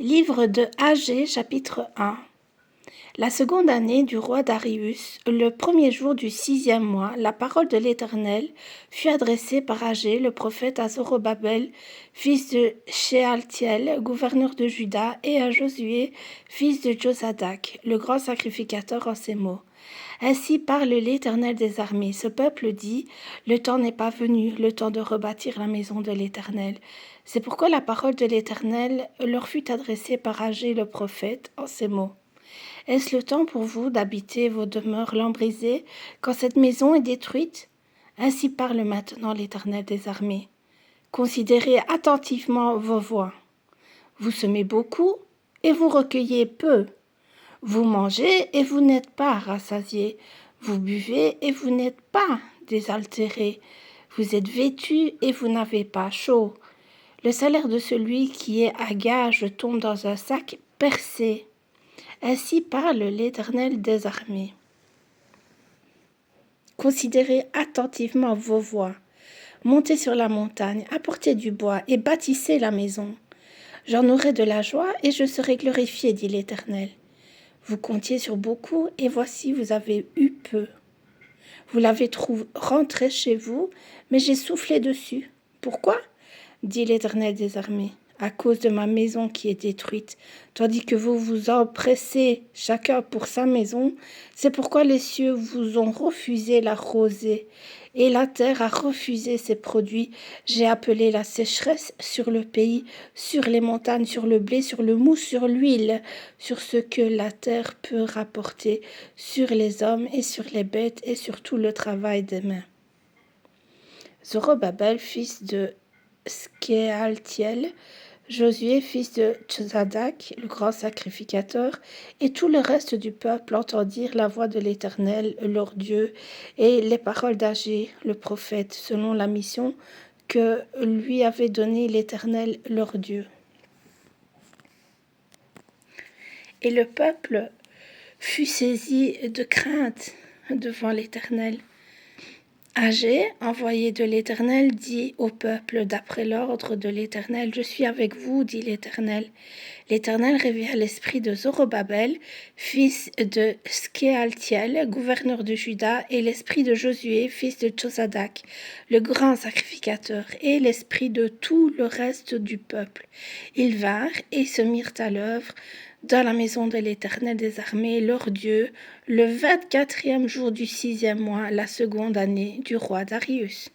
Livre de Agée, chapitre 1. La seconde année du roi Darius, le premier jour du 6e mois, la parole de l'Éternel fut adressée par Agée, le prophète, à Zorobabel, fils de Shealtiel, gouverneur de Juda, et à Josué, fils de Josadak, le grand sacrificateur, en ces mots. Ainsi parle l'Éternel des armées. Ce peuple dit, le temps n'est pas venu, le temps de rebâtir la maison de l'Éternel. C'est pourquoi la parole de l'Éternel leur fut adressée par Agée le prophète en ces mots. Est-ce le temps pour vous d'habiter vos demeures lambrisées quand cette maison est détruite? Ainsi parle maintenant l'Éternel des armées. Considérez attentivement vos voies. Vous semez beaucoup et vous recueillez peu. Vous mangez et vous n'êtes pas rassasiés. Vous buvez et vous n'êtes pas désaltérés. Vous êtes vêtus et vous n'avez pas chaud. Le salaire de celui qui est à gage tombe dans un sac percé. Ainsi parle l'Éternel des armées. Considérez attentivement vos voies. Montez sur la montagne, apportez du bois et bâtissez la maison. J'en aurai de la joie et je serai glorifié, dit l'Éternel. Vous comptiez sur beaucoup et voici vous avez eu peu. Vous l'avez rentré chez vous, mais j'ai soufflé dessus. Pourquoi? Dit l'Éternel des armées. À cause de ma maison qui est détruite, tandis que vous vous empressez chacun pour sa maison, c'est pourquoi les cieux vous ont refusé la rosée, et la terre a refusé ses produits. J'ai appelé la sécheresse sur le pays, sur les montagnes, sur le blé, sur le mou, sur l'huile, sur ce que la terre peut rapporter, sur les hommes et sur les bêtes et sur tout le travail des mains. Zorobabel, fils de Shealtiel, Josué, fils de Josadak, le grand sacrificateur, et tout le reste du peuple entendirent la voix de l'Éternel, leur Dieu, et les paroles d'Agée, le prophète, selon la mission que lui avait donnée l'Éternel, leur Dieu. Et le peuple fut saisi de crainte devant l'Éternel. Agée, envoyé de l'Éternel, dit au peuple d'après l'ordre de l'Éternel, « Je suis avec vous, dit l'Éternel. » L'Éternel réveilla l'esprit de Zorobabel, fils de Shealtiel, gouverneur de Juda, et l'esprit de Josué, fils de Josadak, le grand sacrificateur, et l'esprit de tout le reste du peuple. Ils vinrent et se mirent à l'œuvre dans la maison de l'Éternel des armées, leur Dieu, le 24e jour du 6e mois, la seconde année du roi Darius.